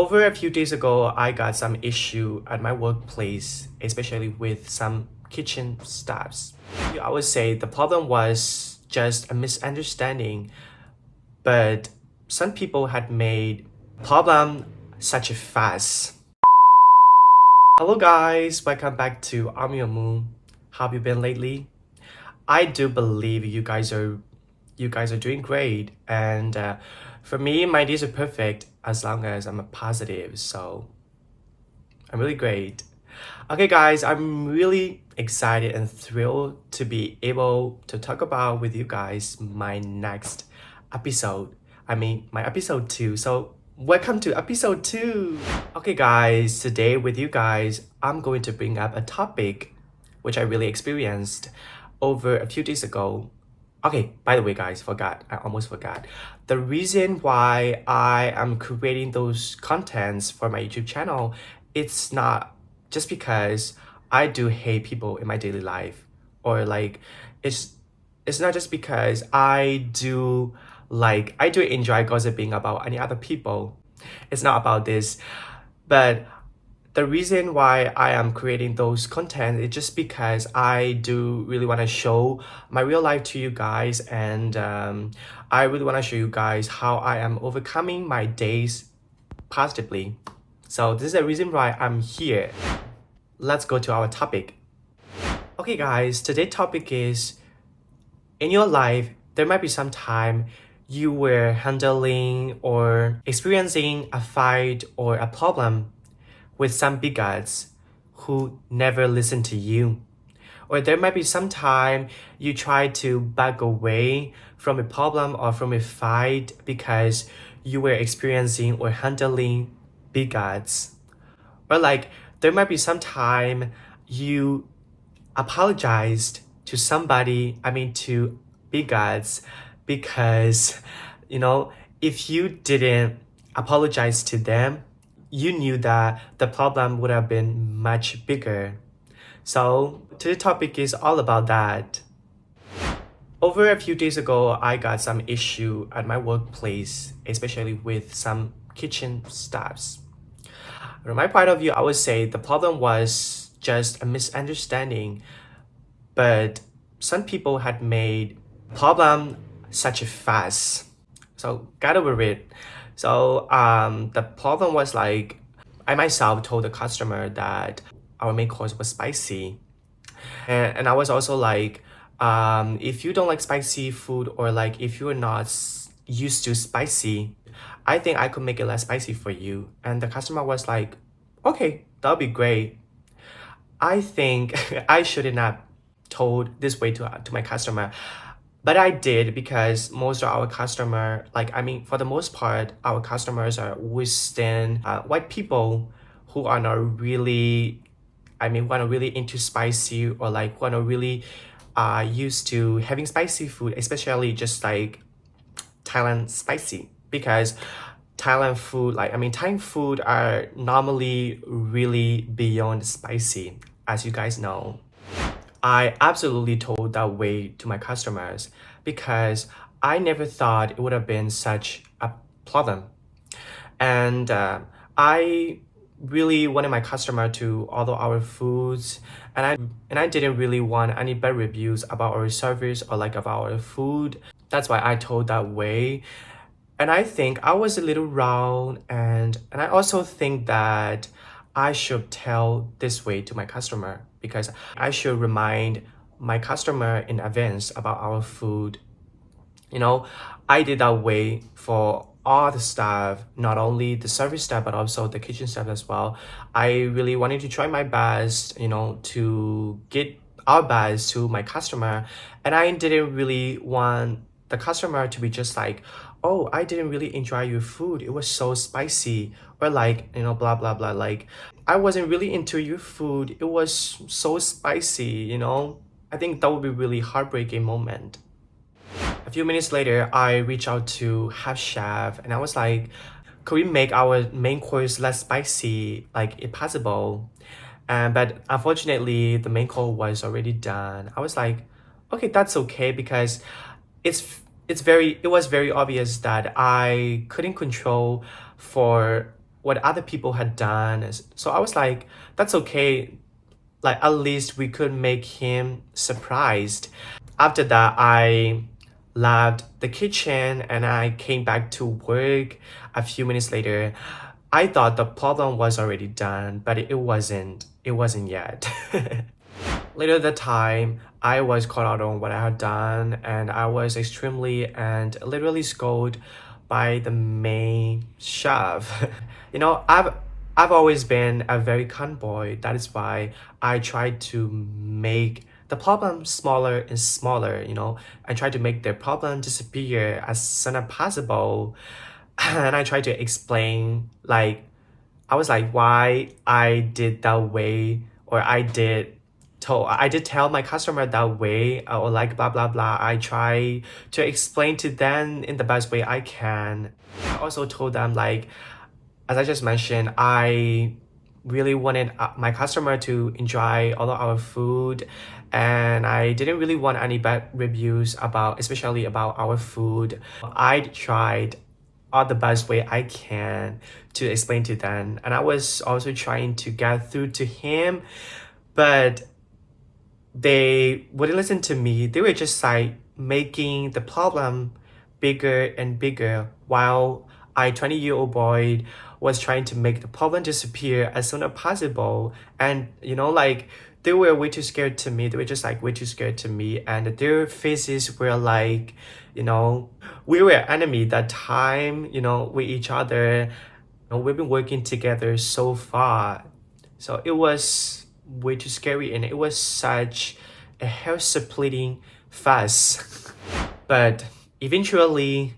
Over a few days ago, I got some issue at my workplace, especially with some kitchen staffs. I would say the problem was just a misunderstanding, but some people had made problem such a fuss. Hello guys, welcome back to Army of Moon. How have you been lately? I do believe you guys are doing great, and for me, my days are perfect as long as I'm a positive. So I'm really great. Okay, guys, I'm really excited and thrilled to be able to talk about with you guys my next episode. My episode 2. So, welcome to episode 2. Okay, guys, today with you guys, I'm going to bring up a topic which I really experienced over a few days ago. Okay, by the way, guys, I almost forgot. The reason why I am creating those contents for my YouTube channel, it's not just because I do hate people in my daily life, or like it's it's not just because I do enjoy gossiping about any other people. It's not about this, but the reason why I am creating those content is just because I do really want to show my real life to you guys, and I really want to show you guys how I am overcoming my days positively. So this is the reason why I'm here. Let's go to our topic. Okay guys, today's topic is, in your life, there might be some time you were handling or experiencing a fight or a problem with some big guys who never listen to you. Or there might be some time you try to back away from a problem or from a fight because you were experiencing or handling big guys. Or like there might be some time you apologized to somebody, to big guys, because if you didn't apologize to them, you knew that the problem would have been much bigger. So today's topic is all about that. Over a few days ago, I got some issue at my workplace, especially with some kitchen staffs. From my point of view, I would say the problem was just a misunderstanding, but some people had made problem such a fuss. So got over it. So the problem was like, I myself told the customer that our main course was spicy, and I was also like, if you don't like spicy food, or like if you're not used to spicy, I think I could make it less spicy for you. And the customer was like, okay, that'll be great. I think I should not told this way to my customer, but I did, because most of our customer, for the most part, our customers are Western white people who are not really, who are not really into spicy, or like who are not really used to having spicy food, especially just like Thailand spicy, because Thai food are normally really beyond spicy, as you guys know. I absolutely told that way to my customers because I never thought it would have been such a problem. And I really wanted my customer to order our foods, and I didn't really want any bad reviews about our service or like about our food. That's why I told that way. And I think I was a little wrong, and I also think that I should tell this way to my customer, because I should remind my customer in advance about our food. I did that way for all the staff, not only the service staff, but also the kitchen staff as well. I really wanted to try my best, to get our best to my customer. And I didn't really want the customer to be just like, oh, I didn't really enjoy your food, it was so spicy, or like, blah blah blah, like I wasn't really into your food, it was so spicy. I think that would be really heartbreaking moment. A few minutes later, I reached out to head chef, and I was like, could we make our main course less spicy, like if possible? But unfortunately, the main course was already done. I was like, okay, that's okay, because it was very obvious that I couldn't control for what other people had done. So I was like, that's okay. Like at least we could make him surprised. After that, I left the kitchen and I came back to work a few minutes later. I thought the problem was already done, but it wasn't. It wasn't yet. Later that time, I was caught out on what I had done, and I was extremely and literally scolded by the main chef. You know, I've always been a very kind boy. That is why I try to make the problem smaller and smaller. You know, I try to make the problem disappear as soon as possible, and I try to explain like I was like why I did that way, or I did tell my customer that way, or like blah blah blah. I try to explain to them in the best way I can. I also told them like, as I just mentioned, I really wanted my customer to enjoy all of our food, and I didn't really want any bad reviews about, especially about our food. I tried all the best way I can to explain to them, and I was also trying to get through to him, but they wouldn't listen to me. They were just like making the problem bigger and bigger while I 20-year-old boy was trying to make the problem disappear as soon as possible. And you know, like they were way too scared to me. They were just like way too scared to me, and their faces were like, you know, we were enemy that time, you know, with each other. You know, we've been working together so far. So it was way too scary, and it was such a hair splitting fuss. But eventually,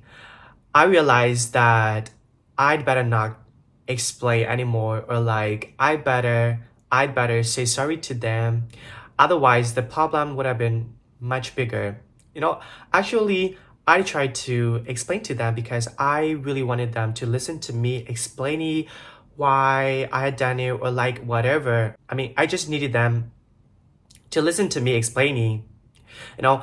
I realized that I'd better not explain anymore, or like I'd better say sorry to them. Otherwise, the problem would have been much bigger. You know, actually, I tried to explain to them because I really wanted them to listen to me explaining why I had done it, or like whatever. I mean, I just needed them to listen to me explaining. You know,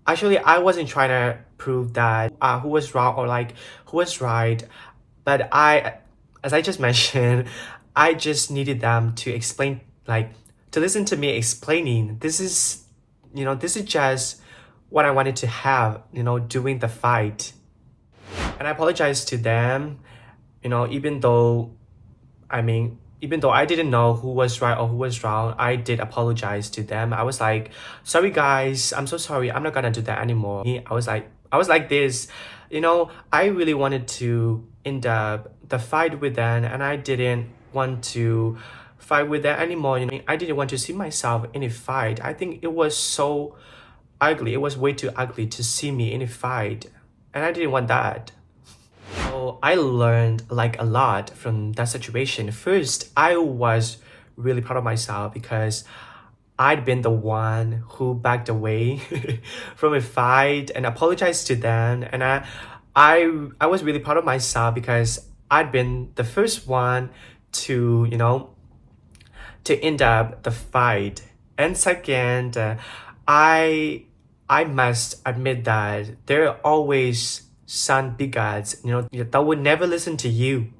actually, I wasn't trying to prove that who was wrong or like who was right, but as I just mentioned, I just needed them to explain, like, to listen to me explaining. This is, you know, this is just what I wanted to have, you know, during the fight. And I apologized to them, you know, even though I didn't know who was right or who was wrong, I did apologize to them. I was like, sorry guys, I'm so sorry. I'm not gonna do that anymore. I was like this, you know, I really wanted to end up the fight with them, and I didn't want to fight with them anymore. You know, I didn't want to see myself in a fight. I think it was so ugly. It was way too ugly to see me in a fight, and I didn't want that. So I learned like a lot from that situation. First, I was really proud of myself because I'd been the one who backed away from a fight and apologized to them. And I was really proud of myself because I'd been the first one to, you know, to end up the fight. And second, I I must admit that there are always some bigots, you know, that would never listen to you.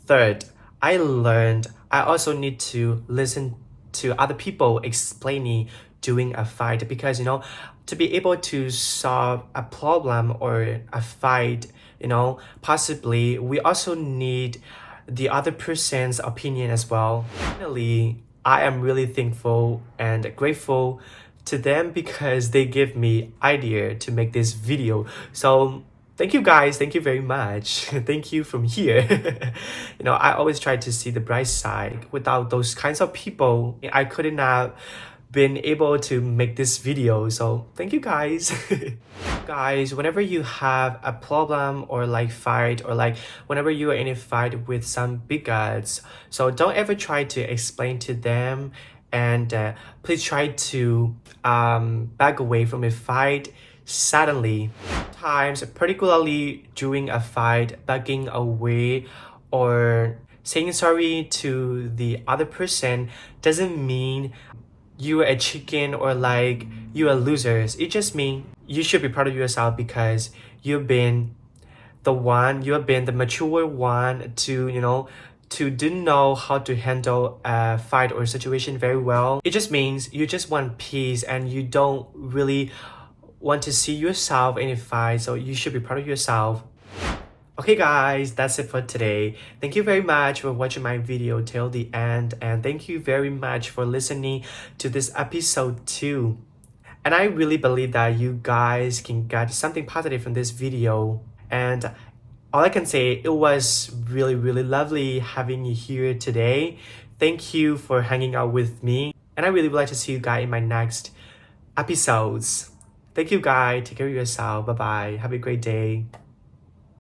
Third, I learned I also need to listen to other people explaining during a fight, because you know, to be able to solve a problem or a fight, you know, possibly we also need the other person's opinion as well. Finally, I am really thankful and grateful to them because they give me idea to make this video. So thank you guys, thank you very much. Thank you from here. You know, I always try to see the bright side. Without those kinds of people, I couldn't have been able to make this video. So thank you guys. Guys, whenever you have a problem or like fight, or like whenever you are in a fight with some big guys, so don't ever try to explain to them, and please try to back away from a fight suddenly. Times, particularly during a fight, backing away or saying sorry to the other person doesn't mean you're a chicken or like you're losers. It just means you should be proud of yourself because you have been the mature one to, you know, to didn't know how to handle a fight or situation very well. It just means you just want peace and you don't really want to see yourself in a fight, so you should be proud of yourself. Okay guys, that's it for today. Thank you very much for watching my video till the end, and thank you very much for listening to this episode 2. And I really believe that you guys can get something positive from this video. And all I can say, it was really lovely having you here today. Thank you for hanging out with me. And I really would like to see you guys in my next episodes. Thank you guys. Take care of yourself. Bye bye. Have a great day.